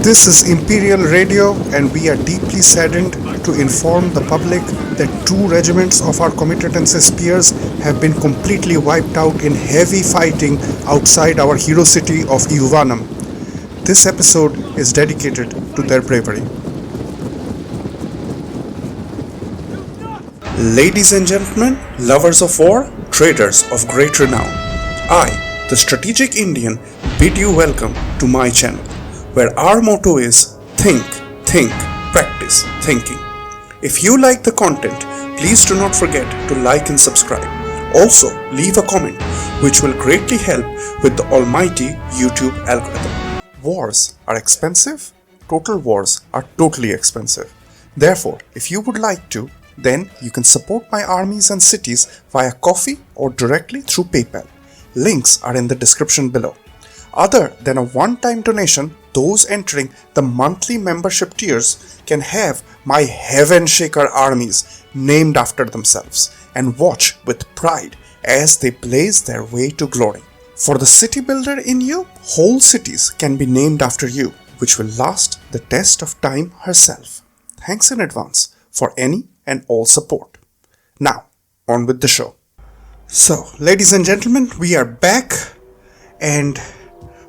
This is Imperial Radio, and we are deeply saddened to inform the public that two regiments of our comitatense spears have been completely wiped out in heavy fighting outside our hero city of Iuvanum. This episode is dedicated to their bravery. Ladies and gentlemen, lovers of war, traders of great renown, I, the Strategic Indian, bid you welcome to my channel, where our motto is think, practice thinking. If you like the content, please do not forget to like and subscribe. Also, leave a comment, which will greatly help with the almighty YouTube algorithm. Wars are expensive. Total wars are totally expensive. Therefore, if you would like to, then you can support my armies and cities via coffee or directly through PayPal. Links are in the description below. Other than a one-time donation, those entering the monthly membership tiers can have my Heaven Shaker armies named after themselves and watch with pride as they blaze their way to glory. For the city builder in you, whole cities can be named after you, which will last the test of time herself. Thanks in advance for any and all support. Now, on with the show. So, ladies and gentlemen, we are back, and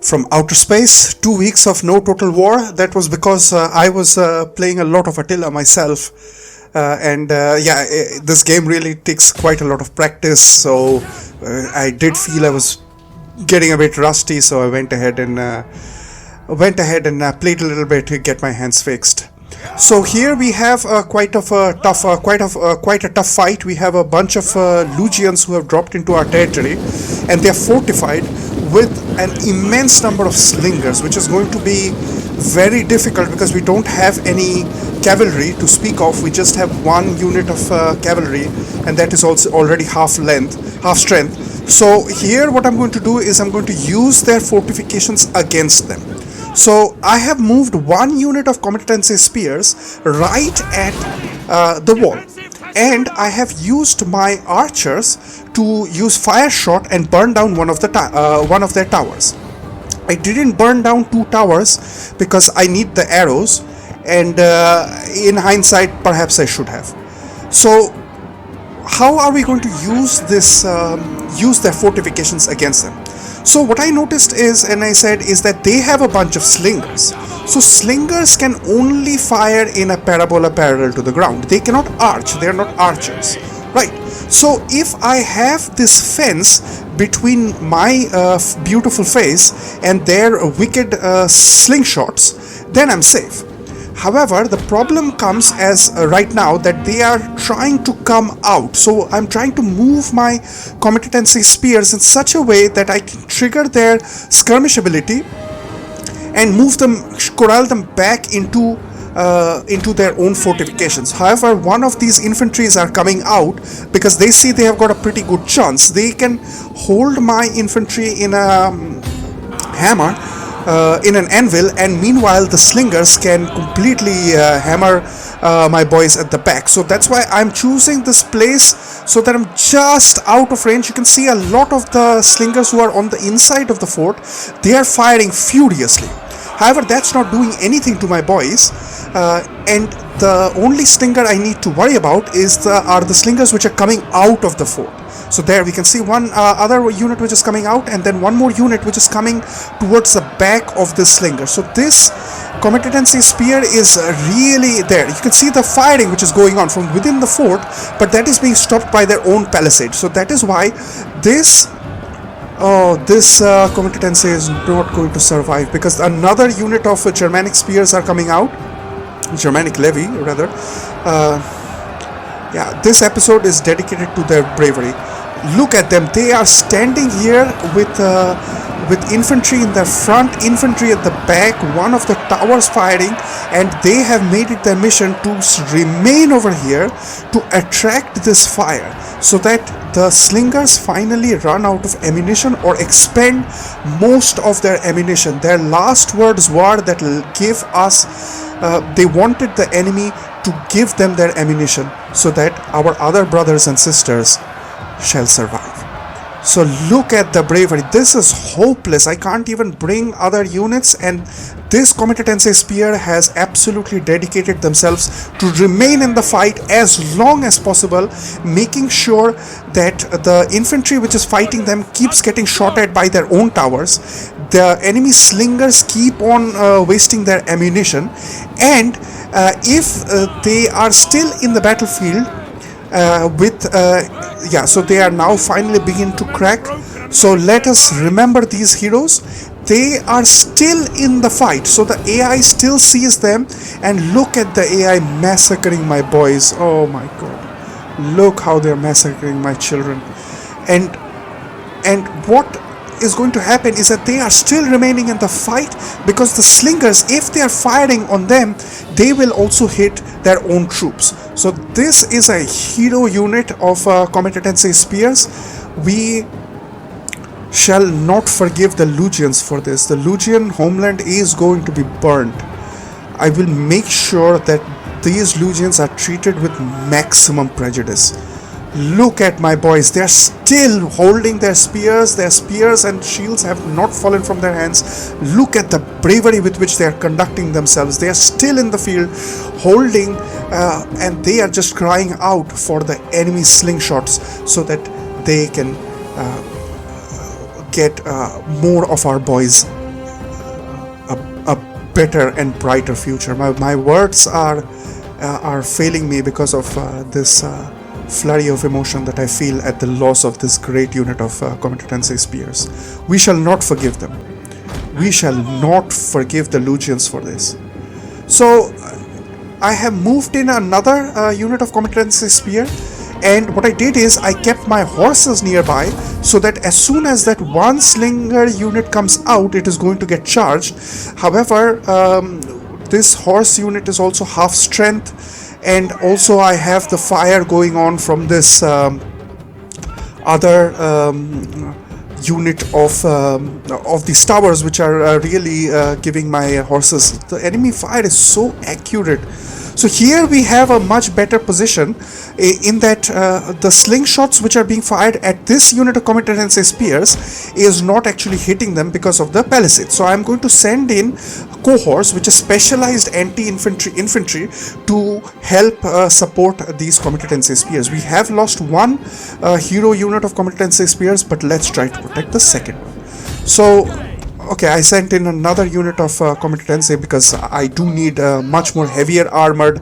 from outer space, 2 weeks of no total war. That was because I was playing a lot of Attila myself, this game really takes quite a lot of practice, so I did feel I was getting a bit rusty, so I went ahead and played a little bit to get my hands fixed. So here we have quite a tough fight. We have a bunch of Lugians who have dropped into our territory, and they are fortified with an immense number of slingers, which is going to be very difficult because we don't have any cavalry to speak of. We just have one unit of cavalry, and that is also already half strength. So here what I'm going to do is I'm going to use their fortifications against them. So I have moved one unit of comitatense spears right at the wall, and I have used my archers to use fire shot and burn down one of their towers. I didn't burn down two towers because I need the arrows, and in hindsight perhaps I should have. So how are we going to use their fortifications against them? So what I noticed is that they have a bunch of slingers. So slingers can only fire in a parabola parallel to the ground. They cannot arch. They are not archers, right? So if I have this fence between my beautiful face and their wicked slingshots, then I'm safe. However, the problem comes as right now that they are trying to come out. So I'm trying to move my comitatense spears in such a way that I can trigger their skirmish ability and corral them back into their own fortifications. However, one of these infantries are coming out because they see they have got a pretty good chance. They can hold my infantry in a hammer, in an anvil, and meanwhile the slingers can completely hammer my boys at the back. So that's why I'm choosing this place so that I'm just out of range. You can see a lot of the slingers who are on the inside of the fort, they are firing furiously. However, that's not doing anything to my boys, and the only slinger I need to worry about are the slingers which are coming out of the fort. So there we can see one other unit which is coming out, and then one more unit which is coming towards the back of this slinger. So this comitatense spear is really there. You can see the firing which is going on from within the fort, but that is being stopped by their own palisade. So that is why this comitatense is not going to survive, because another unit of Germanic spears are coming out. Germanic levy rather. This episode is dedicated to their bravery. Look at them. They are standing here with infantry in the front, infantry at the back, one of the towers firing, and they have made it their mission to remain over here to attract this fire so that the slingers finally run out of ammunition or expend most of their ammunition. Their last words were that will give us, they wanted the enemy to give them their ammunition so that our other brothers and sisters shall survive. So look at the bravery. This is hopeless. I can't even bring other units, and this Comité Tensei Spear has absolutely dedicated themselves to remain in the fight as long as possible, making sure that the infantry which is fighting them keeps getting shot at by their own towers. The enemy slingers keep on wasting their ammunition, and if they are still in the battlefield, so they are now finally begin to crack. So let us remember these heroes. They are still in the fight, so the AI still sees them, and look at the AI massacring my boys. Oh my god, look how they're massacring my children. And what is going to happen is that they are still remaining in the fight, because the slingers, if they are firing on them, they will also hit their own troops. So this is a hero unit of Comité Tensei Spears. We shall not forgive the Lugians for this. The Lugian homeland is going to be burned. I will make sure that these Lugians are treated with maximum prejudice. Look at my boys, they are still holding their spears and shields have not fallen from their hands. Look at the bravery with which they are conducting themselves. They are still in the field holding and they are just crying out for the enemy slingshots so that they can get more of our boys a better and brighter future. My words are failing me because of this flurry of emotion that I feel at the loss of this great unit of Comité Tensei Spears. We shall not forgive them. We shall not forgive the Lugians for this. So I have moved in another unit of Comité Tensei Spear, and what I did is I kept my horses nearby so that as soon as that one slinger unit comes out, it is going to get charged. However, this horse unit is also half strength, and also I have the fire going on from this other unit of these towers, which are really giving my horses. The enemy fire is so accurate. So here we have a much better position in that the slingshots which are being fired at this unit of Comité Tensei Spears is not actually hitting them because of the palisade. So I'm going to send in cohorts, which is specialized infantry to help support these Comité Tensei Spears. We have lost one hero unit of Comité Tensei Spears, but let's try to protect the second one. So okay, I sent in another unit of Comité Tensei because I do need much more heavier armored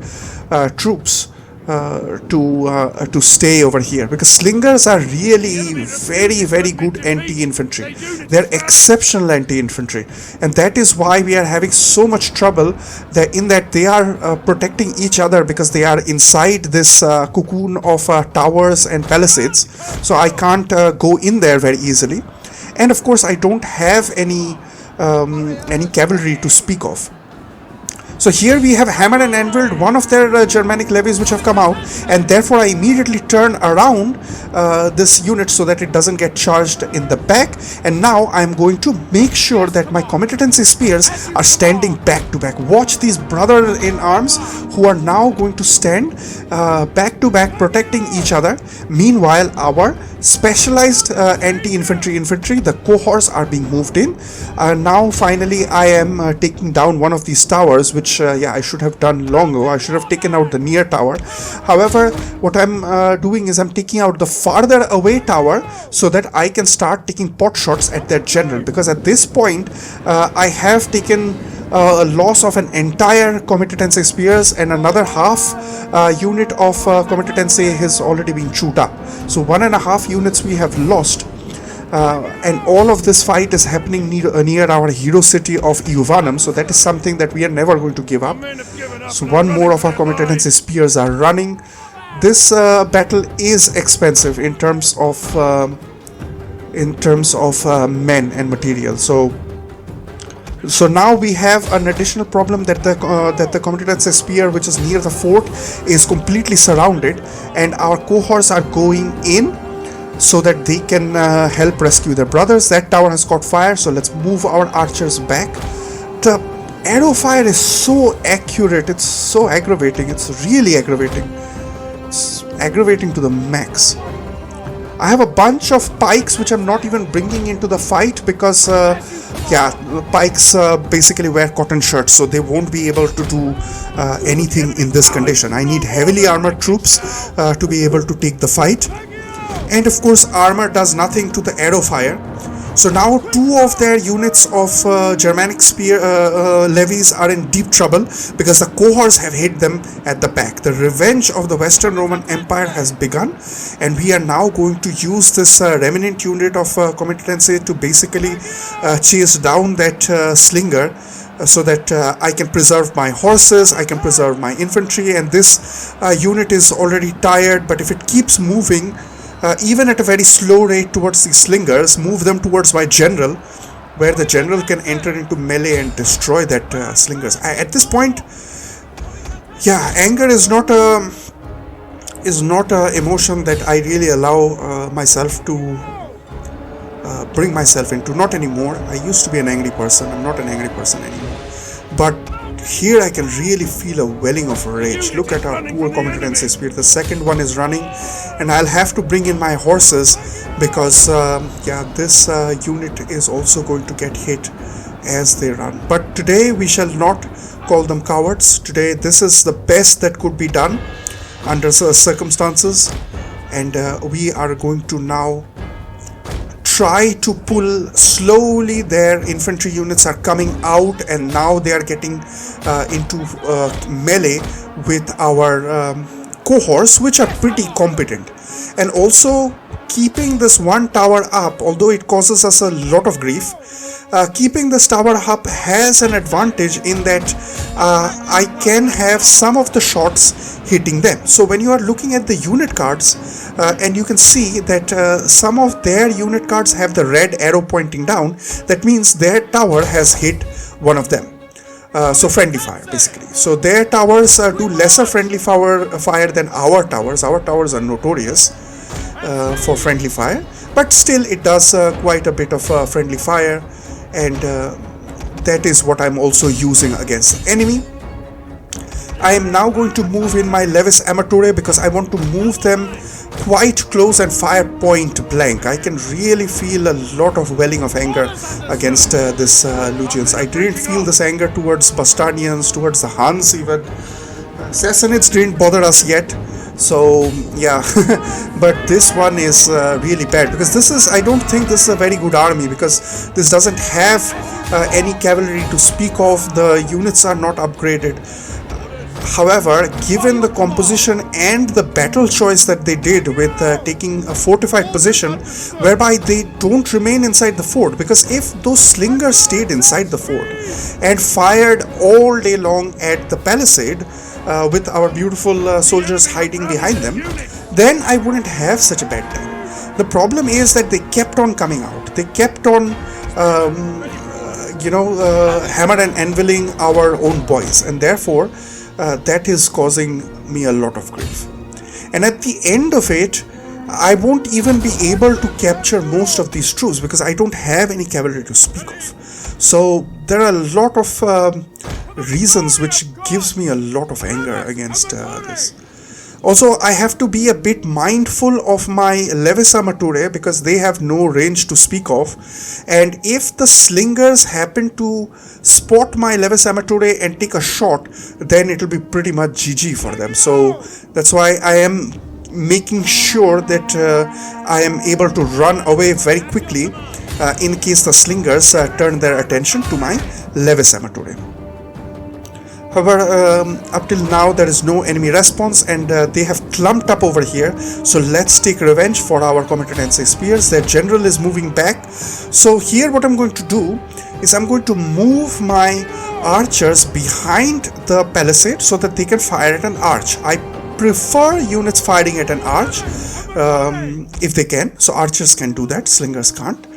troops to stay over here, because slingers are really very good anti-infantry. They're exceptional anti-infantry, and that is why we are having so much trouble in that they are protecting each other, because they are inside this cocoon of towers and palisades. So I can't go in there very easily. And of course I don't have any cavalry to speak of. So here we have hammered and anviled one of their Germanic levies which have come out, and therefore I immediately turn around this unit so that it doesn't get charged in the back. And now I'm going to make sure that my Comité Tensei Spears are standing back to back. Watch these brothers in arms who are now going to stand back to back, protecting each other. Meanwhile, our specialized anti-infantry the cohorts are being moved in. Now finally I am taking down one of these towers, which I should have done long ago. I should have taken out the near tower. However, what I'm doing is I'm taking out the farther away tower so that I can start taking pot shots at their general, because at this point I have taken a loss of an entire Comité Tensei Spears, and another half unit of Comité Tensei has already been chewed up. So 1.5 units we have lost. And all of this fight is happening near our hero city of Iuvanum, so that is something that we are never going to give up. So one more of our Comité Tensei Spears are running. This battle is expensive in terms of men and material. So now we have an additional problem that the Comité Tensei Spear, which is near the fort, is completely surrounded, and our cohorts are going in so that they can help rescue their brothers. That tower has caught fire, so let's move our archers back. The arrow fire is so accurate, it's so aggravating, it's really aggravating. It's aggravating to the max. I have a bunch of pikes which I'm not even bringing into the fight because pikes basically wear cotton shirts, so they won't be able to do anything in this condition. I need heavily armored troops to be able to take the fight. And of course armor does nothing to the arrow fire. So now two of their units of Germanic spear levies are in deep trouble because the cohorts have hit them at the back. The revenge of the Western Roman Empire has begun, and we are now going to use this remnant unit of Comitatense to basically chase down that slinger, so that I can preserve my horses, I can preserve my infantry, and this unit is already tired, but if it keeps moving even at a very slow rate towards these slingers, move them towards my general, where the general can enter into melee and destroy that slingers. At this point, anger is not a emotion that I really allow myself to bring myself into. Not anymore. I used to be an angry person. I'm not an angry person anymore. But here I can really feel a welling of rage. Look at our poor Comitatense spear. The second one is running, and I'll have to bring in my horses because this unit is also going to get hit as they run. But today we shall not call them cowards. Today this is the best that could be done under circumstances, and we are going to now try to pull slowly. Their infantry units are coming out, and now they are getting into melee with our cohorts, which are pretty competent. And also keeping this one tower up, although it causes us a lot of grief, keeping this tower up has an advantage in that I can have some of the shots hitting them. So when you are looking at the unit cards, and you can see that some of their unit cards have the red arrow pointing down, that means their tower has hit one of them. So friendly fire basically. So their towers do lesser friendly fire than our towers. Our towers are notorious for friendly fire, but still it does quite a bit of friendly fire, and that is what I'm also using against the enemy. I am now going to move in my Levis Amatore because I want to move them quite close and fire point blank. I can really feel a lot of welling of anger against this Lugians. I didn't feel this anger towards Bastanians, towards the Huns even. Sassanids didn't bother us yet. So yeah, but this one is really bad because I don't think this is a very good army, because this doesn't have any cavalry to speak of. The units are not upgraded. However, given the composition and the battle choice that they did with taking a fortified position, whereby they don't remain inside the fort, because if those slingers stayed inside the fort and fired all day long at the palisade with our beautiful soldiers hiding behind them, then I wouldn't have such a bad time. The problem is that they kept on coming out. They kept on hammer and anviling our own boys, and therefore that is causing me a lot of grief. And at the end of it, I won't even be able to capture most of these troops because I don't have any cavalry to speak of. So there are a lot of reasons which gives me a lot of anger against this. Also, I have to be a bit mindful of my Levis Amatore because they have no range to speak of, and if the slingers happen to spot my Levis Amatore and take a shot, then it will be pretty much GG for them. So that's why I am making sure that I am able to run away very quickly in case the slingers turn their attention to my Levis Amatore. However, up till now there is no enemy response, and they have clumped up over here. So let's take revenge for our Comitatense spears. Their general is moving back. So here what I'm going to do is I'm going to move my archers behind the palisade so that they can fire at an arch. I prefer units firing at an arch if they can. So archers can do that, slingers can't.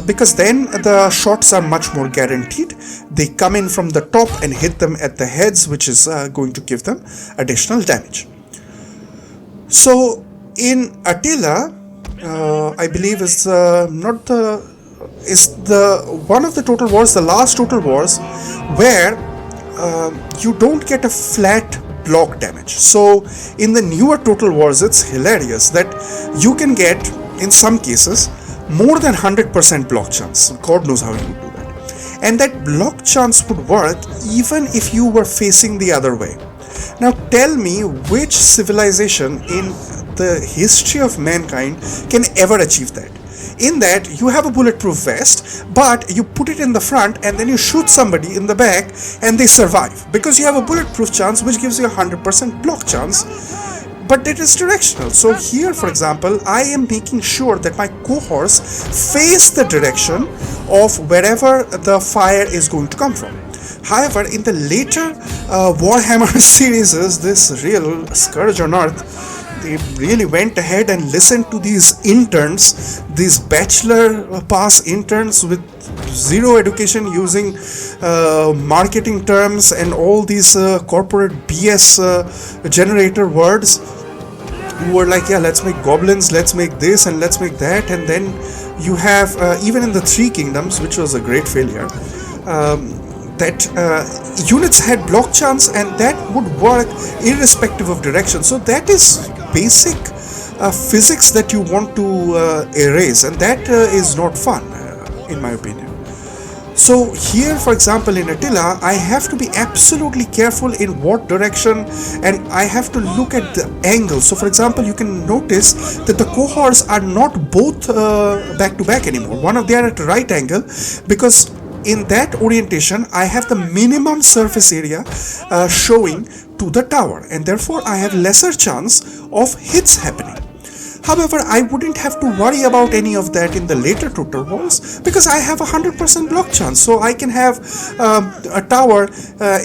Because then the shots are much more guaranteed. They come in from the top and hit them at the heads, which is going to give them additional damage. So in Attila, I believe is one of the total wars, the last total wars, where you don't get a flat block damage. So in the newer total wars, it's hilarious that you can get in some cases, more than 100% block chance. God knows how you would do that. And that block chance would work even if you were facing the other way. Now tell me which civilization in the history of mankind can ever achieve that. In that, you have a bulletproof vest, but you put it in the front and then you shoot somebody in the back and they survive. Because you have a bulletproof chance which gives you a 100% block chance, but it is directional. So here, for example, I am making sure that my cohorts face the direction of wherever the fire is going to come from. However, in the later Warhammer series, this real Scourge on Earth, they really went ahead and listened to these interns, these bachelor pass interns with zero education, using marketing terms and all these corporate BS generator words, who were like, yeah, let's make goblins, let's make this and let's make that. And then you have, even in the Three Kingdoms, which was a great failure, that units had block chance, and that would work irrespective of direction. So that is basic physics that you want to erase, and that is not fun, in my opinion. So here, for example, in Attila, I have to be absolutely careful in what direction, and I have to look at the angle. So for example, you can notice that the cohorts are not both back to back anymore. They are at a right angle, because in that orientation I have the minimum surface area showing to the tower, and therefore I have lesser chance of hits happening. However, I wouldn't have to worry about any of that in the later Tutor walls, because I have a 100% block chance, so I can have a tower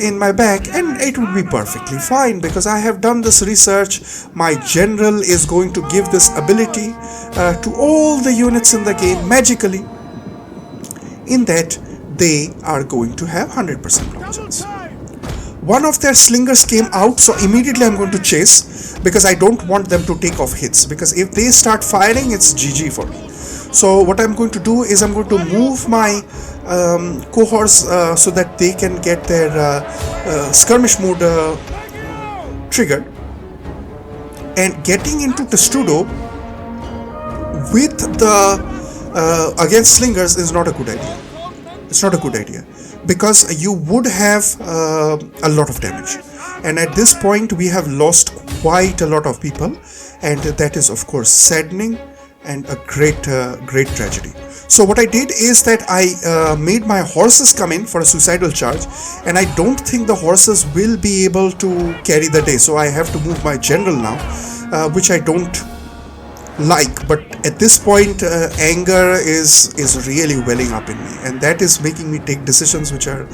in my back and it would be perfectly fine, because I have done this research. My general is going to give this ability to all the units in the game magically, in that they are going to have 100% block chance. One of their slingers came out, so immediately I'm going to chase, because I don't want them to take off hits, because if they start firing, it's GG for me. So what I'm going to do is I'm going to move my cohorts so that they can get their skirmish mode triggered, and getting into Testudo with the against slingers is not a good idea. It's not a good idea, because you would have a lot of damage, and at this point we have lost quite a lot of people, and that is of course saddening and a great tragedy. So what I did is that I made my horses come in for a suicidal charge, and I don't think the horses will be able to carry the day, so I have to move my general now, which I don't like, but at this point anger is really welling up in me, and that is making me take decisions which are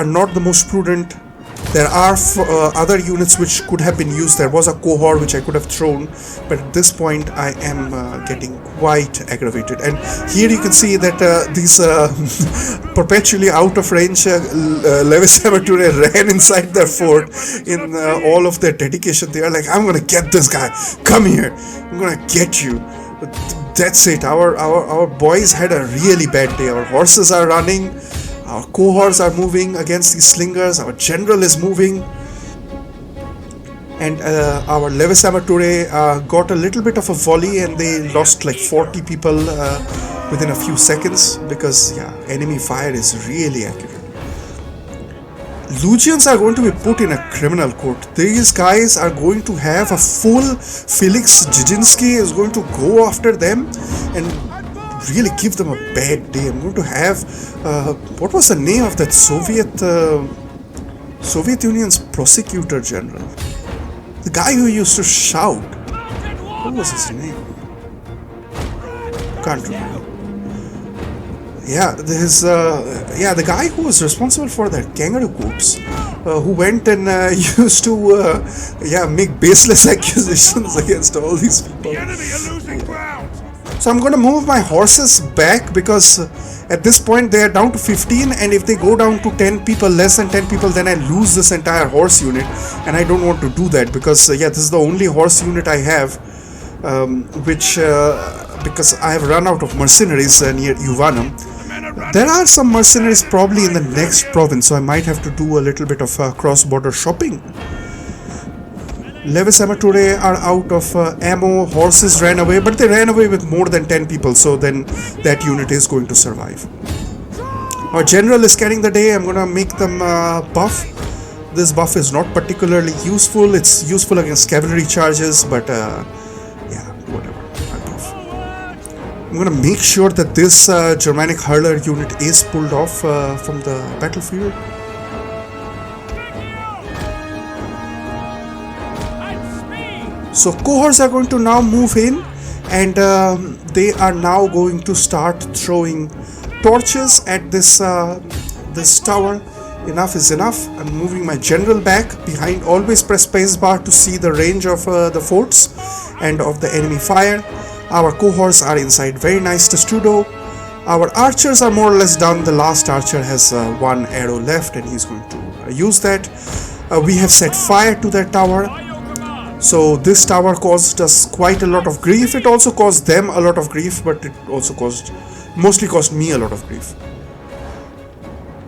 not the most prudent. There are other units which could have been used. There was a cohort which I could have thrown, but at this point I am getting quite aggravated. And here you can see that these perpetually out of range Levis Amateur ran inside their fort in all of their dedication. They are like, I'm gonna get this guy, come here, I'm gonna get you. That's it. Our boys had a really bad day. Our horses are running, our cohorts are moving against these slingers, our general is moving, and our Levis Amateur got a little bit of a volley, and they lost like 40 people within a few seconds, because enemy fire is really accurate. Lugians are going to be put in a criminal court. These guys are going to have a full Felix Dzerzhinsky is going to go after them and really give them a bad day. I'm going to have what was the name of that Soviet Union's prosecutor general? The guy who used to shout. What was his name? Can't remember. The guy who was responsible for that kangaroo courts, who went and used to make baseless accusations against all these people. So I'm going to move my horses back, because at this point they are down to 15, and if they go down to 10 people, less than 10 people, then I lose this entire horse unit, and I don't want to do that, because this is the only horse unit I have, because I have run out of mercenaries near Uvanum. There are some mercenaries probably in the next province, so I might have to do a little bit of cross-border shopping. Levis Amature are out of ammo. Horses ran away, but they ran away with more than 10 people, so then that unit is going to survive. Our general is carrying the day. I'm gonna make them buff. This buff is not particularly useful. It's useful against cavalry charges, but yeah, whatever. I'm gonna make sure that this Germanic hurler unit is pulled off from the battlefield. So cohorts are going to now move in, and they are now going to start throwing torches at this tower. Enough is enough. I'm moving my general back behind. Always press spacebar to see the range of the forts and of the enemy fire. Our cohorts are inside. Very nice, Testudo. Our archers are more or less done. The last archer has one arrow left, and he's going to use that. We have set fire to that tower. So this tower caused us quite a lot of grief. It also caused them a lot of grief, but it also mostly caused me a lot of grief.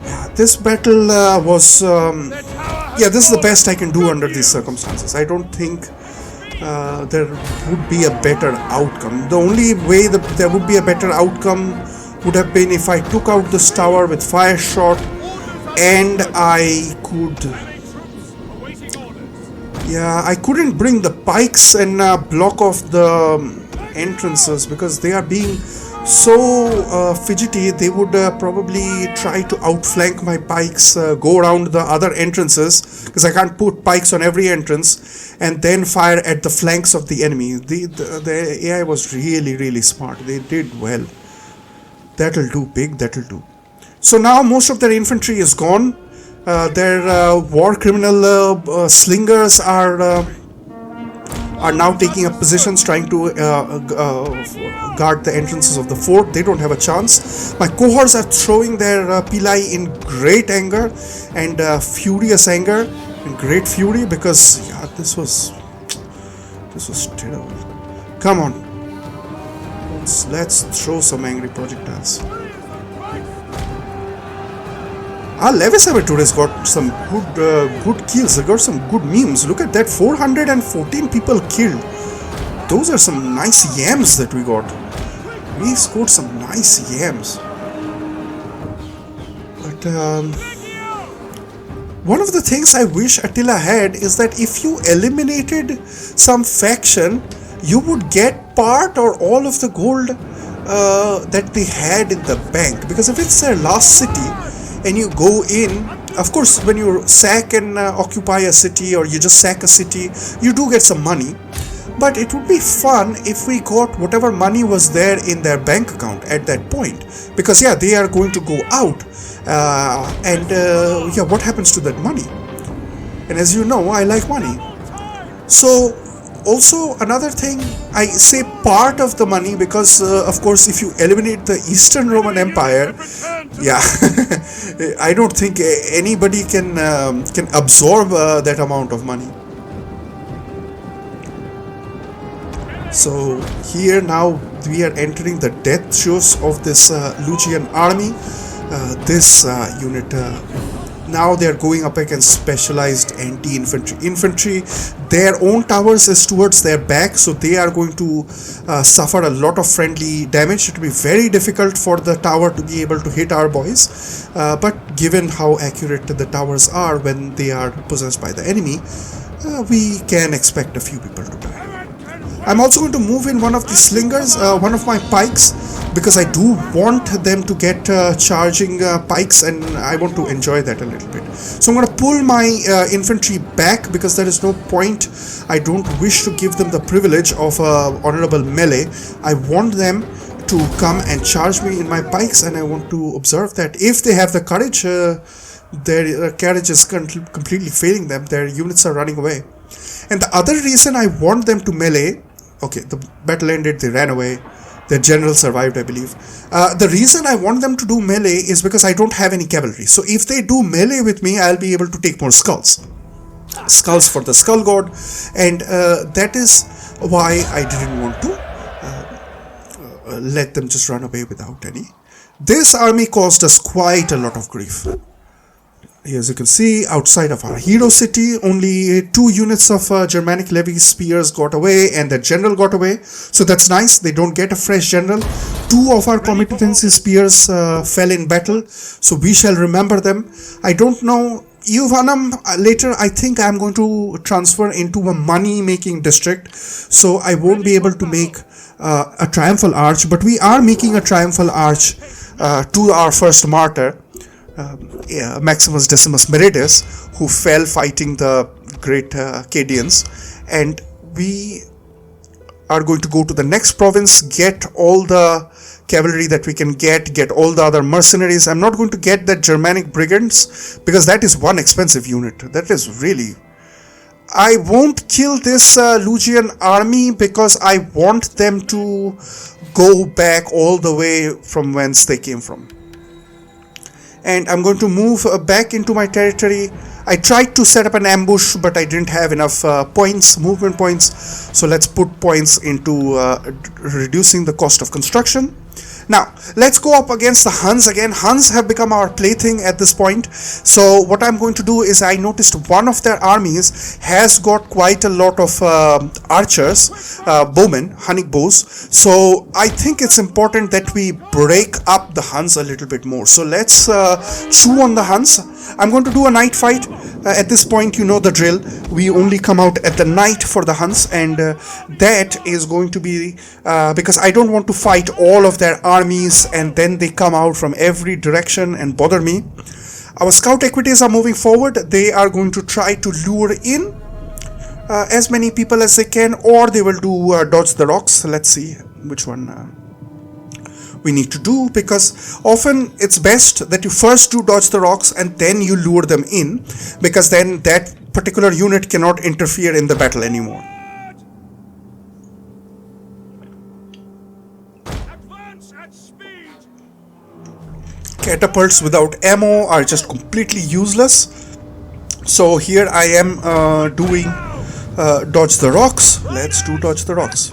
Yeah, this battle was yeah, this is the best I can do under these circumstances. I don't think there would be a better outcome. The only way that there would be a better outcome would have been if I took out this tower with fire shot, and I could... Yeah, I couldn't bring the pikes and block off the entrances because they are being so fidgety. They would probably try to outflank my pikes, go around the other entrances, because I can't put pikes on every entrance, and then fire at the flanks of the enemy. The AI was really smart. They did well. That'll do, pig, that'll do. So now most of their infantry is gone. Their war criminal slingers are now taking up positions, trying to guard the entrances of the fort. They don't have a chance. My cohorts are throwing their pili in great anger and furious anger and great fury, because yeah, this was terrible. Come on, let's throw some angry projectiles. Levis Aventure's got some good kills. They got some good memes. Look at that, 414 people killed. Those are some nice yams that we got. We scored some nice yams. But one of the things I wish Attila had is that if you eliminated some faction, you would get part or all of the gold that they had in the bank. Because if it's their last city, and you go in, of course, when you sack and occupy a city, or you just sack a city, you do get some money. But it would be fun if we got whatever money was there in their bank account at that point. Because yeah, they are going to go out. Yeah, what happens to that money? And as you know, I like money. So also another thing, I say part of the money because of course if you eliminate the Eastern Roman Empire, yeah, I don't think anybody can absorb that amount of money. So here now we are entering the death shows of this Lucian army. This unit, now they are going up against specialized infantry. Their own towers is towards their back, so they are going to suffer a lot of friendly damage. It will be very difficult for the tower to be able to hit our boys, but given how accurate the towers are when they are possessed by the enemy, we can expect a few people to die. I'm also going to move in one of the slingers, one of my pikes, because I do want them to get charging pikes, and I want to enjoy that a little bit. So I'm going to pull my infantry back because there is no point. I don't wish to give them the privilege of honorable melee. I want them to come and charge me in my pikes, and I want to observe that if they have the courage, their courage is completely failing them. Their units are running away. And the other reason I want them to melee, okay, the battle ended, they ran away. Their general survived, I believe. The reason I want them to do melee is because I don't have any cavalry. So if they do melee with me, I'll be able to take more skulls. Skulls for the skull god. And that is why I didn't want to let them just run away without any. This army caused us quite a lot of grief. As you can see, outside of our hero city, only 2 units of Germanic levy spears got away, and the general got away. So that's nice. They don't get a fresh general. 2 of our competency spears fell in battle, so we shall remember them. I don't know. Iovanam, later I think I'm going to transfer into a money-making district, so I won't be able to make a triumphal arch, but we are making a triumphal arch to our first martyr, Maximus Decimus Meridius, who fell fighting the great Cadians, and we are going to go to the next province, get all the cavalry that we can get all the other mercenaries. I'm not going to get the Germanic brigands because that is one expensive unit. That is really... I won't kill this Lugian army because I want them to go back all the way from whence they came from. And I'm going to move back into my territory. I tried to set up an ambush, but I didn't have enough movement points. So let's put points into reducing the cost of construction. Now, let's go up against the Huns again. Huns have become our plaything at this point. So what I'm going to do is, I noticed one of their armies has got quite a lot of archers, bowmen, Hunnic bows. So I think it's important that we break up the Huns a little bit more. So let's chew on the Huns. I'm going to do a night fight. At this point, you know the drill. We only come out at the night for the Huns, and that is going to be because I don't want to fight all of their armies and then they come out from every direction and bother me. Our scout equities are moving forward. They are going to try to lure in as many people as they can, or they will do dodge the rocks. Let's see which one we need to do, because often it's best that you first do dodge the rocks and then you lure them in, because then that particular unit cannot interfere in the battle anymore. Catapults without ammo are just completely useless. So here I am doing dodge the rocks. Let's do dodge the rocks.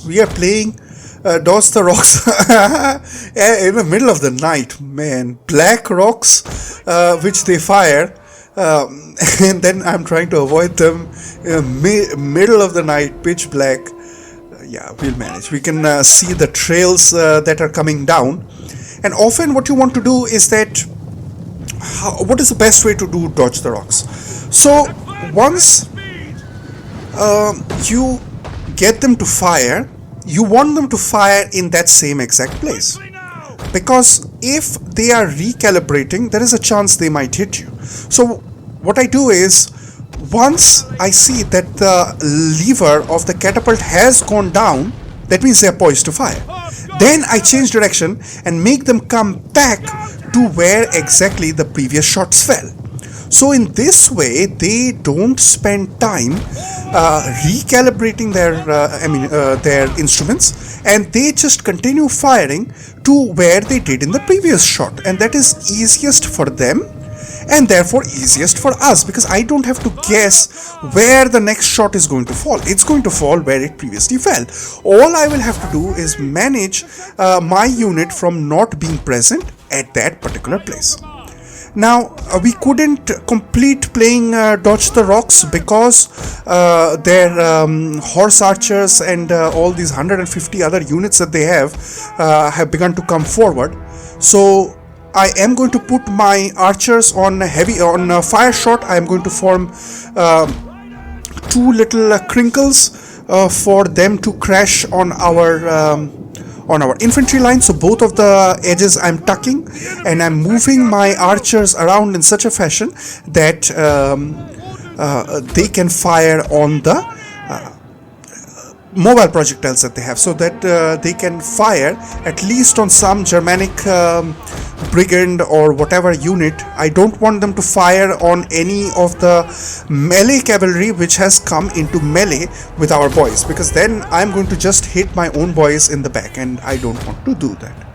We are playing dodge the rocks in the middle of the night, man. Black rocks which they fire, and then I'm trying to avoid them in the middle of the night, pitch black. Yeah, we'll manage. We can see the trails that are coming down. And often what you want to do is that, what is the best way to do dodge the rocks? So once you get them to fire, you want them to fire in that same exact place, because if they are recalibrating, there is a chance they might hit you. So what I do is, once I see that the lever of the catapult has gone down, that means they are poised to fire. Then I change direction and make them come back to where exactly the previous shots fell. So in this way, they don't spend time recalibrating their instruments, and they just continue firing to where they did in the previous shot, and that is easiest for them and therefore easiest for us, because I don't have to guess where the next shot is going to fall. It's going to fall where it previously fell. All I will have to do is manage my unit from not being present at that particular place. Now, we couldn't complete playing Dodge the Rocks because their horse archers and all these 150 other units that they have begun to come forward. So I am going to put my archers on fire shot. I am going to form 2 little crinkles for them to crash on our infantry line. So both of the edges I'm tucking, and I'm moving my archers around in such a fashion that they can fire on the mobile projectiles that they have, so that they can fire at least on some Germanic brigand or whatever unit. I don't want them to fire on any of the melee cavalry which has come into melee with our boys, because then I'm going to just hit my own boys in the back, and I don't want to do that.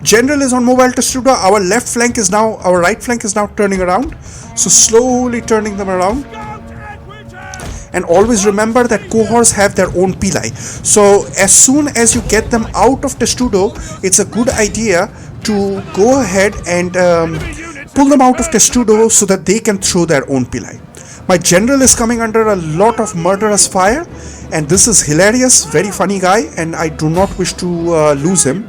General is on mobile testudo. Our right flank is now turning around, so slowly turning them around. And always remember that cohorts have their own pili. So as soon as you get them out of testudo, it's a good idea to go ahead and pull them out of Testudo so that they can throw their own pillai. My general is coming under a lot of murderous fire, and this is hilarious, very funny guy, and I do not wish to lose him.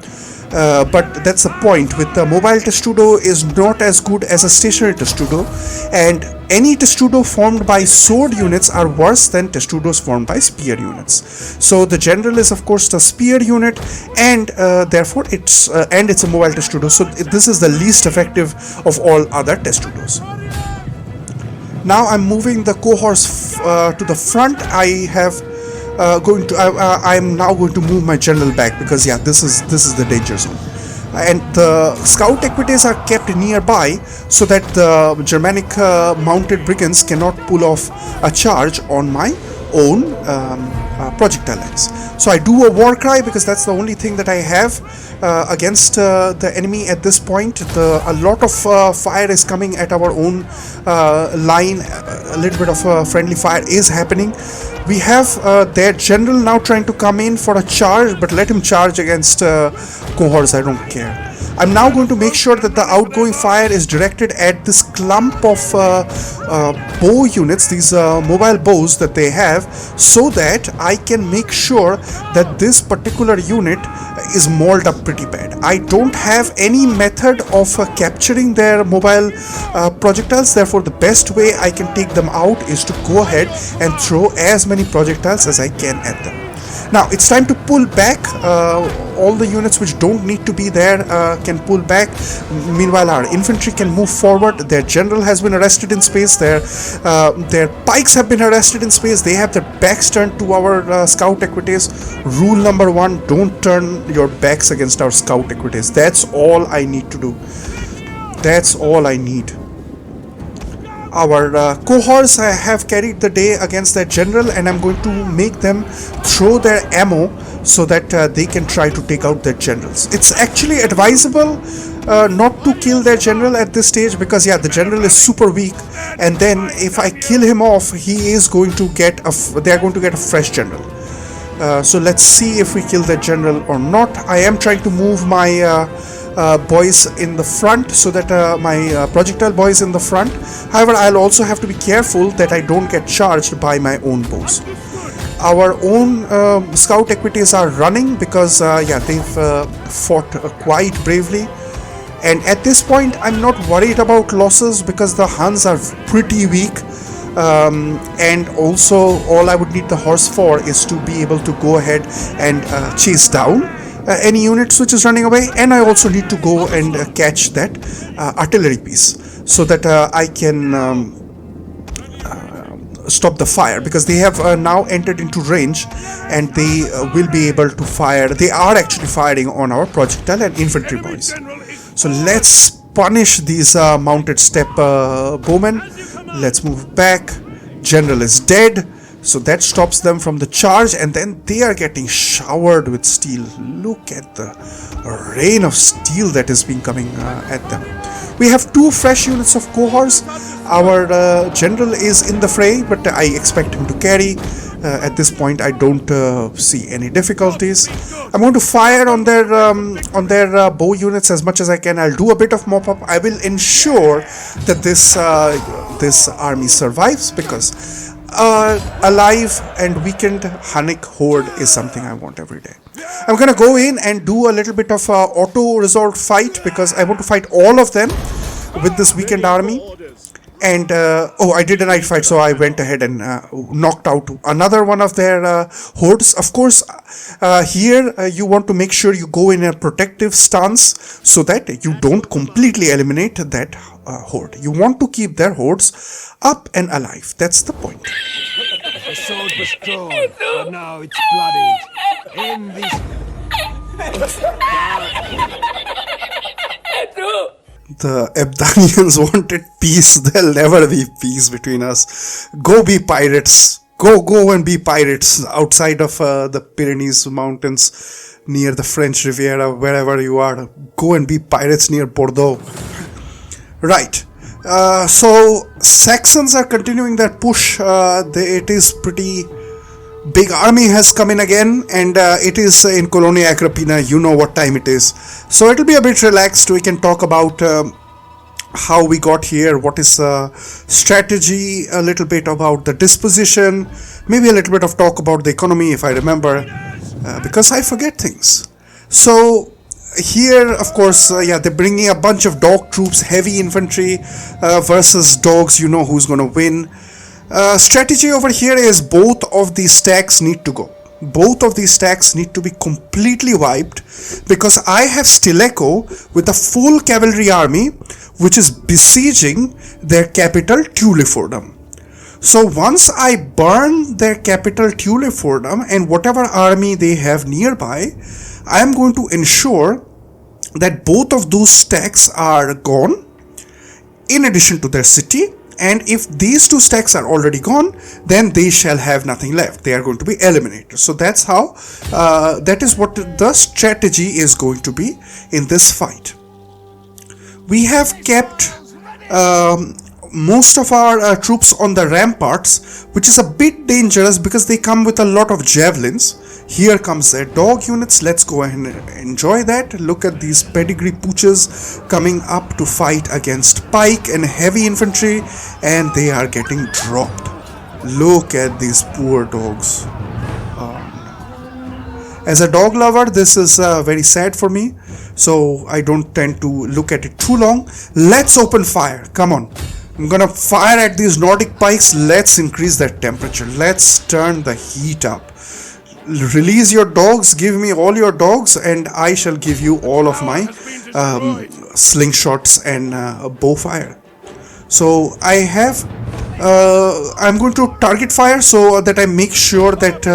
But that's the point. With the mobile Testudo is not as good as a stationary Testudo, and any Testudo formed by sword units are worse than Testudos formed by spear units. So the general is of course the spear unit, and therefore it's a mobile Testudo. So this is the least effective of all other Testudos. Now I'm moving the cohorts to the front. I'm now going to move my general back because this is the danger zone, and the scout equities are kept nearby so that the Germanic mounted brigands cannot pull off a charge on my own projectile lines. So I do a war cry because that's the only thing that I have against the enemy at this point. A lot of fire is coming at our own line. A little bit of friendly fire is happening. We have their general now trying to come in for a charge, but let him charge against cohorts, I don't care. I'm now going to make sure that the outgoing fire is directed at this clump of bow units, these mobile bows that they have, so that I can make sure that this particular unit is mauled up pretty bad. I don't have any method of capturing their mobile projectiles, therefore the best way I can take them out is to go ahead and throw as many projectiles as I can at them. Now it's time to pull back. All the units which don't need to be there can pull back. Meanwhile, our infantry can move forward. Their general has been arrested in space. Their pikes have been arrested in space. They have their backs turned to our scout equities. Rule number 1: don't turn your backs against our scout equities. That's all I need to do. That's all I need. Our cohorts have carried the day against their general, and I'm going to make them throw their ammo so that they can try to take out their generals. It's actually advisable not to kill their general at this stage because the general is super weak, and then if I kill him off, he is going to get they are going to get a fresh general. So let's see if we kill the general or not. I am trying to move my boys in the front so that my projectile boys in the front. However, I'll also have to be careful that I don't get charged by my own bows. Our own scout equities are running because they've fought quite bravely, and at this point I'm not worried about losses because the Huns are pretty weak. And also all I would need the horse for is to be able to go ahead and chase down any units which is running away, and I also need to go and catch that artillery piece so that I can stop the fire, because they have now entered into range and they will be able to fire. They are actually firing on our projectile and infantry boys. So let's punish these mounted steppe bowmen. Let's move back. General is dead, so that stops them from the charge, and then they are getting showered with steel. Look at the rain of steel that is being coming at them. We have 2 fresh units of cohorts. Our general is in the fray, but I expect him to carry. At this point, I don't see any difficulties. I'm going to fire on their bow units as much as I can. I'll do a bit of mop-up. I will ensure that this army survives, because alive and weakened Hunnic horde is something I want every day. I'm gonna go in and do a little bit of auto-resolved fight, because I want to fight all of them with this weakened army. And I did a night fight, so I went ahead and knocked out another one of their hordes. Of course, here you want to make sure you go in a protective stance so that you don't completely eliminate that horde. You want to keep their hordes up and alive. That's the point. The sword was drawn, but now it's bloodied. In this... The Abdanians wanted peace. There'll never be peace between us. Go be pirates. Go and be pirates outside of the Pyrenees mountains, near the French Riviera, wherever you are. Go and be pirates near Bordeaux. Right. So Saxons are continuing their push. It is pretty big army has come in again, and it is in Colonia Agrippina. You know what time it is, so it'll be a bit relaxed. We can talk about how we got here, what is strategy, a little bit about the disposition, maybe a little bit of talk about the economy if I remember, because I forget things. So here, of course, they're bringing a bunch of dog troops, heavy infantry versus dogs. You know who's going to win. Strategy over here is both of these stacks need to go. Both of these stacks need to be completely wiped because I have Stilicho with a full cavalry army which is besieging their capital Tulifordum. So once I burn their capital Tulifordum and whatever army they have nearby, I am going to ensure that both of those stacks are gone in addition to their city. And if these two stacks are already gone, then they shall have nothing left. They are going to be eliminated. So that's how, that is what the strategy is going to be in this fight. We have kept most of our troops on the ramparts, which is a bit dangerous because they come with a lot of javelins. Here comes their dog units. Let's go ahead and enjoy that. Look at these pedigree pooches coming up to fight against pike and heavy infantry, and they are getting dropped. Look at these poor dogs. As a dog lover, this is very sad for me, so I don't tend to look at it too long. Let's open fire. Come on. I'm gonna fire at these Nordic pikes. Let's increase their temperature. Let's turn the heat up. Release your dogs, give me all your dogs, and I shall give you all of my slingshots and bow fire. So I have, I'm going to target fire so that I make sure that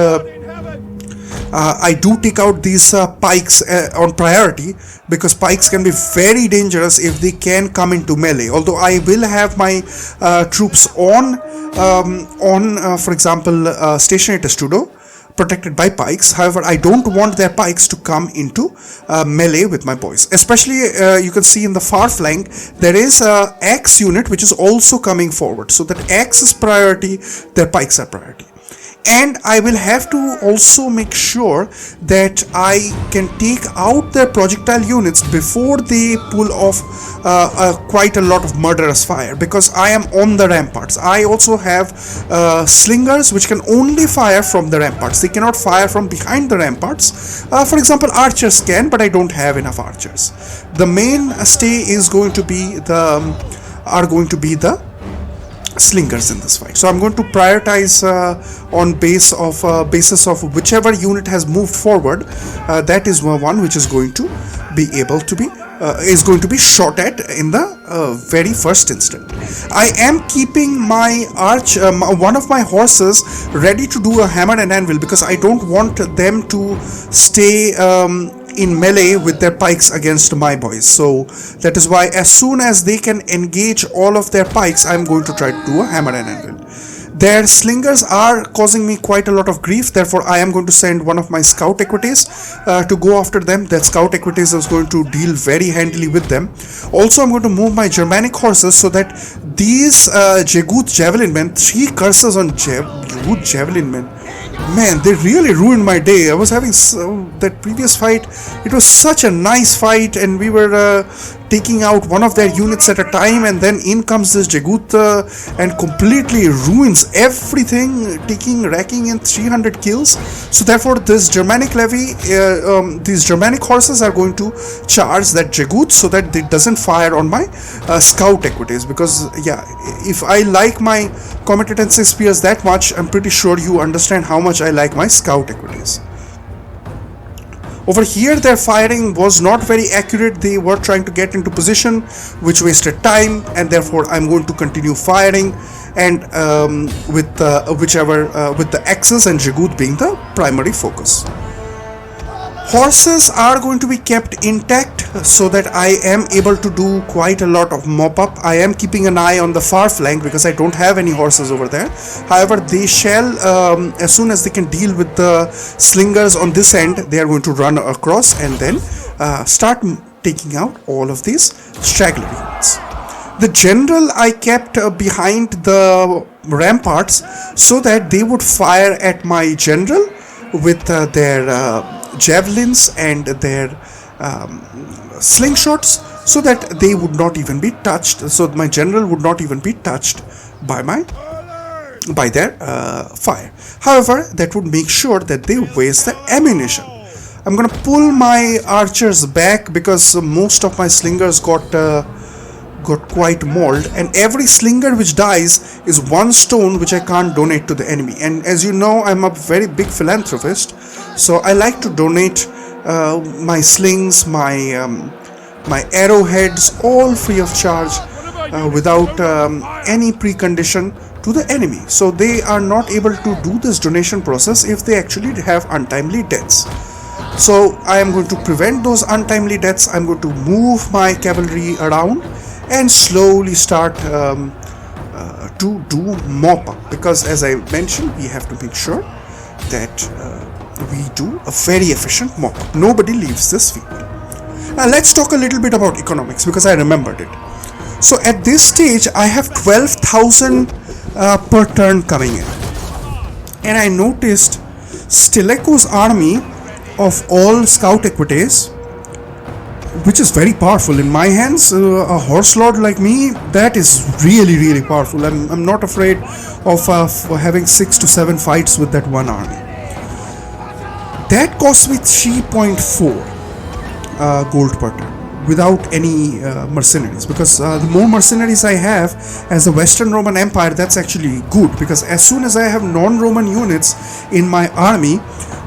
I do take out these pikes on priority, because pikes can be very dangerous if they can come into melee. Although I will have my troops on for example, Station Testudo, protected by pikes. However, I don't want their pikes to come into melee with my boys. Especially, you can see in the far flank, there is a X unit which is also coming forward. So that X is priority, their pikes are priority. And I will have to also make sure that I can take out their projectile units before they pull off quite a lot of murderous fire, because I am on the ramparts. I also have slingers which can only fire from the ramparts. They cannot fire from behind the ramparts. For example, archers can, but I don't have enough archers. The mainstay is going to be the slingers in this fight. So I'm going to prioritize on basis of whichever unit has moved forward. That is one which is going to be able to be shot at in the very first instant. I am keeping my one of my horses ready to do a hammer and anvil, because I don't want them to stay in melee with their pikes against my boys. So that is why as soon as they can engage all of their pikes, I'm going to try to do a hammer and anvil. Their slingers are causing me quite a lot of grief. Therefore, I am going to send one of my scout equities to go after them. That scout equities is going to deal very handily with them. Also, I'm going to move my Germanic horses so that these Jegut javelin men, 3 curses on Jegut javelin men, man, they really ruined my day. I was having that previous fight. It was such a nice fight, and we were taking out one of their units at a time, and then in comes this Jegut and completely ruins everything, racking in 300 kills. So therefore, this Germanic levy, these Germanic horses are going to charge that Jegut so that it doesn't fire on my scout equities. Because yeah, if I like my comitatense spears that much, I'm pretty sure you understand how much I like my scout equities. Over here, their firing was not very accurate. They were trying to get into position, which wasted time, and therefore I'm going to continue firing, and with the axes and Jegut being the primary focus. Horses are going to be kept intact so that I am able to do quite a lot of mop up. I am keeping an eye on the far flank because I don't have any horses over there. However, they shall, as soon as they can deal with the slingers on this end, they are going to run across and then start taking out all of these straggler units. The general I kept behind the ramparts so that they would fire at my general with their javelins and their slingshots, so that they would not even be touched, so my general would not even be touched by their fire. However, that would make sure that they waste the ammunition. I'm gonna pull my archers back because most of my slingers got quite mauled, and every slinger which dies is one stone which I can't donate to the enemy. And as you know, I'm a very big philanthropist, so I like to donate my slings, my arrowheads, all free of charge, without any precondition to the enemy. So they are not able to do this donation process if they actually have untimely deaths. So I am going to prevent those untimely deaths. I'm going to move my cavalry around and slowly start to do mop up, because as I mentioned, we have to make sure that we do a very efficient mop up. Nobody leaves this field. Now let's talk a little bit about economics, because I remembered it. So at this stage I have 12,000 per turn coming in, and I noticed Stilicho's army of all scout equites, which is very powerful in my hands. A horse lord like me, that is really powerful. I'm not afraid of having 6 to 7 fights with that one army. That cost me 3.4 gold per turn without any mercenaries, because the more mercenaries I have as the Western Roman Empire, that's actually good, because as soon as I have non-Roman units in my army,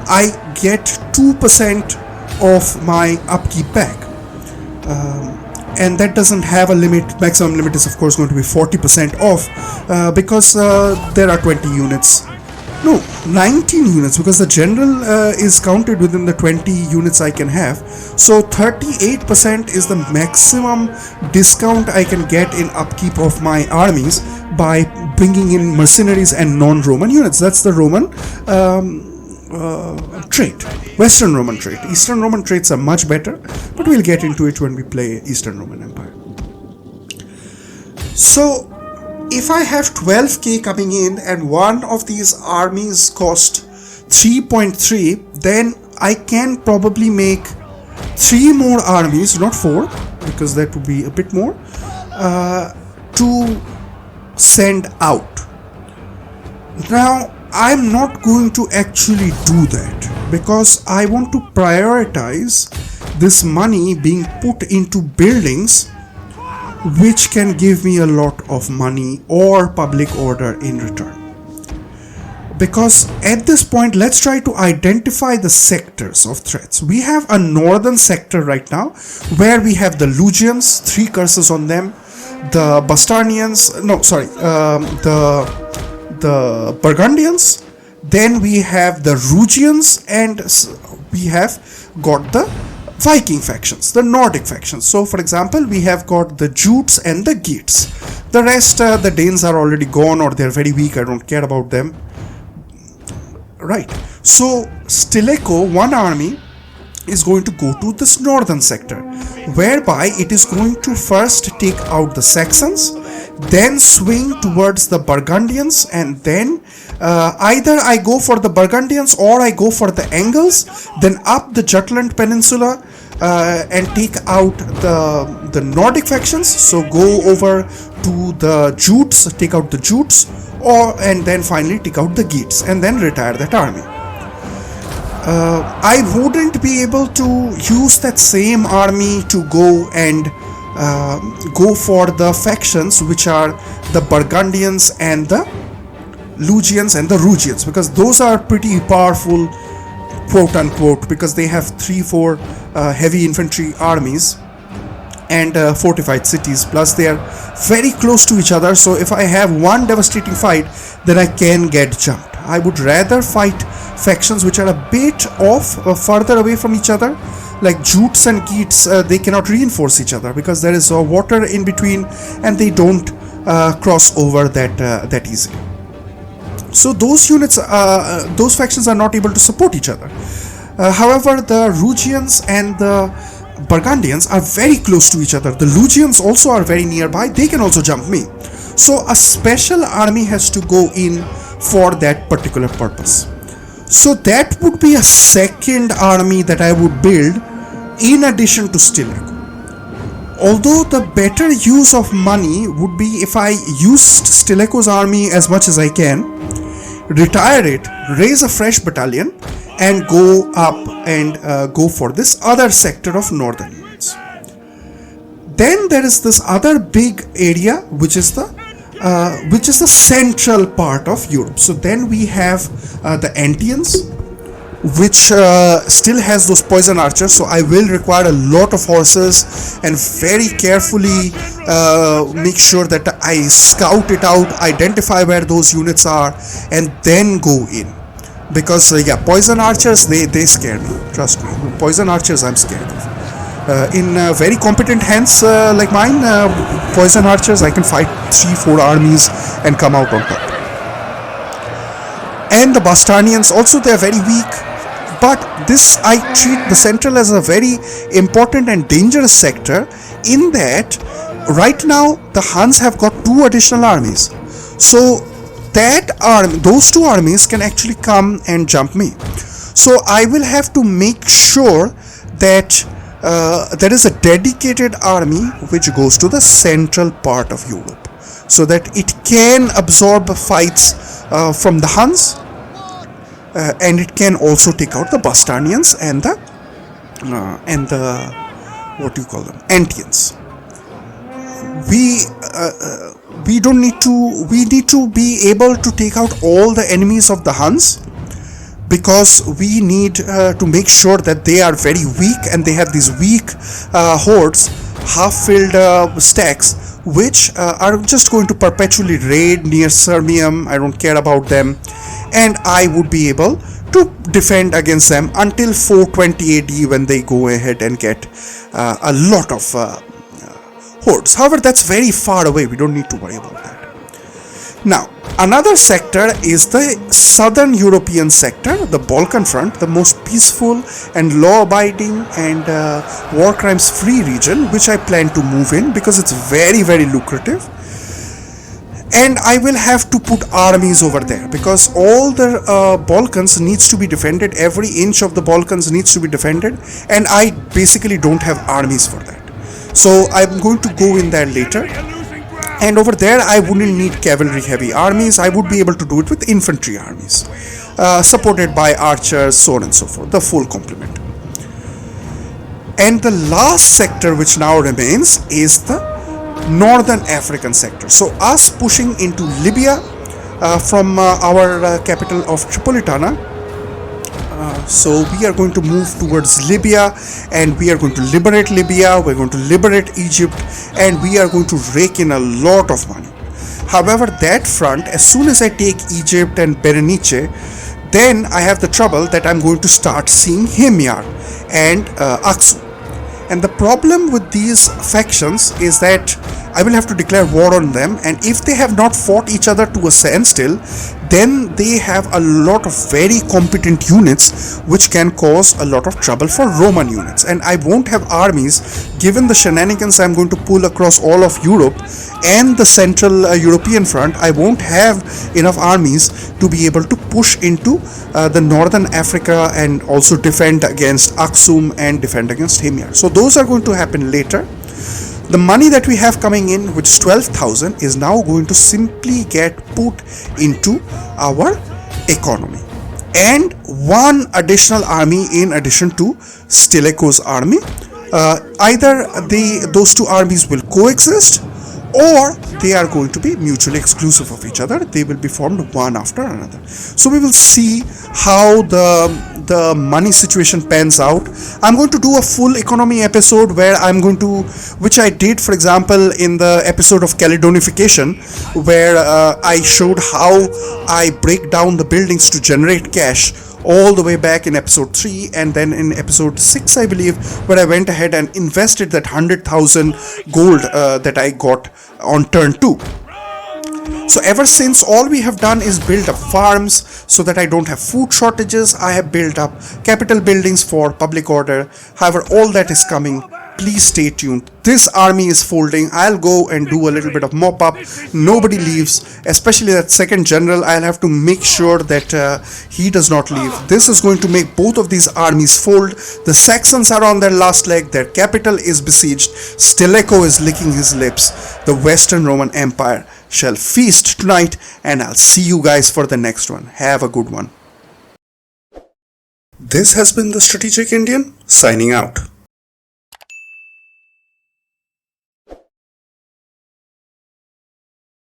I get 2% of my upkeep back. And that doesn't have a limit. Maximum limit is of course going to be 40% off, because there are 20 units. No, 19 units, because the general is counted within the 20 units I can have. So 38% is the maximum discount I can get in upkeep of my armies by bringing in mercenaries and non-Roman units. That's the Roman trait, Western Roman trait. Eastern Roman traits are much better, but we'll get into it when we play Eastern Roman Empire. So if I have 12k coming in and one of these armies cost 3.3, then I can probably make 3 more armies, not 4, because that would be a bit more, to send out. Now I'm not going to actually do that, because I want to prioritize this money being put into buildings which can give me a lot of money or public order in return. Because at this point, let's try to identify the sectors of threats. We have a northern sector right now where we have the Lugians, 3 curses on them, the Bastarnians, the Burgundians, then we have the Rugians, and we have got the Viking factions, the Nordic factions. So for example, we have got the Jutes and the Geats. The rest, the Danes are already gone, or they're very weak, I don't care about them. Right, so Stilicho, one army, is going to go to this northern sector, whereby it is going to first take out the Saxons, then swing towards the Burgundians, and then either I go for the Burgundians or I go for the Angles, then up the Jutland Peninsula and take out the Nordic factions. So go over to the Jutes, take out the Jutes, and then finally take out the Geats, and then retire that army. I wouldn't be able to use that same army to go and go for the factions which are the Burgundians and the Lugians and the Rugians, because those are pretty powerful, quote unquote, because they have 3-4 heavy infantry armies and fortified cities, plus they are very close to each other. So if I have one devastating fight, then I can get jumped. I would rather fight factions which are a bit off, further away from each other, like Jutes and Geats. They cannot reinforce each other because there is water in between, and they don't cross over that easily. So those units, those factions are not able to support each other. However, the Rugians and the Burgundians are very close to each other. The Lugians also are very nearby. They can also jump me. So a special army has to go in for that particular purpose. So that would be a second army that I would build in addition to Stilicho. Although the better use of money would be if I used Stilicho's army as much as I can, retire it, raise a fresh battalion, and go up and go for this other sector of northern units. Then there is this other big area which is the central part of Europe. So then we have the Antians, which still has those poison archers, so I will require a lot of horses and very carefully make sure that I scout it out, identify where those units are, and then go in. Because poison archers, they scare me, trust me. Poison archers I'm scared of. In very competent hands like mine, poison archers, I can fight 3-4 armies and come out on top. And the Bastarnians also, they're very weak. But this, I treat the central as a very important and dangerous sector, in that right now the Huns have got 2 additional armies. So those 2 armies can actually come and jump me. So I will have to make sure that there is a dedicated army which goes to the central part of Europe, so that it can absorb fights from the Huns. And it can also take out the Bastarnians and the what do you call them, Antians. We need to be able to take out all the enemies of the Huns, because we need to make sure that they are very weak, and they have these weak hordes, half-filled stacks, which are just going to perpetually raid near Sirmium. I don't care about them, and I would be able to defend against them until 420 AD, when they go ahead and get a lot of hordes. However, that's very far away. We don't need to worry about that. Now, another sector is the southern European sector, the Balkan front, the most peaceful and law-abiding and war crimes-free region, which I plan to move in because it's very, very lucrative. And I will have to put armies over there, because all the Balkans needs to be defended. Every inch of the Balkans needs to be defended, and I basically don't have armies for that. So I'm going to go in there later. And over there, I wouldn't need cavalry heavy armies. I would be able to do it with infantry armies, supported by archers, so on and so forth, the full complement. And the last sector which now remains is the Northern African sector. So us pushing into Libya from our capital of Tripolitana. So we are going to move towards Libya, and we are going to liberate Libya, we're going to liberate Egypt, and we are going to rake in a lot of money. However, that front, as soon as I take Egypt and Berenice, then I have the trouble that I'm going to start seeing Himyar and Aksum. And the problem with these factions is that I will have to declare war on them, and if they have not fought each other to a standstill, then they have a lot of very competent units which can cause a lot of trouble for Roman units. And I won't have armies, given the shenanigans I'm going to pull across all of Europe and the central European front. I won't have enough armies to be able to push into the northern Africa and also defend against Aksum and defend against Himyar. So those are going to happen later. The money that we have coming in, which is 12,000, is now going to simply get put into our economy. And one additional army in addition to Stilicho's army. Either those 2 armies will coexist, or they are going to be mutually exclusive of each other. They will be formed one after another. So we will see how the money situation pans out. I'm going to do a full economy episode where which I did, for example, in the episode of Caledonification, where I showed how I break down the buildings to generate cash, all the way back in episode 3, and then in episode 6, I believe, where I went ahead and invested that 100,000 gold that I got on turn 2. So ever since, all we have done is build up farms so that I don't have food shortages. I have built up capital buildings for public order. However, all that is coming Please stay tuned. This army is folding. I'll go and do a little bit of mop up. Nobody leaves, especially that second general. I'll have to make sure that he does not leave. This is going to make both of these armies fold. The Saxons are on their last leg. Their capital is besieged. Stilicho is licking his lips. The Western Roman Empire shall feast tonight, and I'll see you guys for the next one. Have a good one. This has been the Strategic Indian, signing out.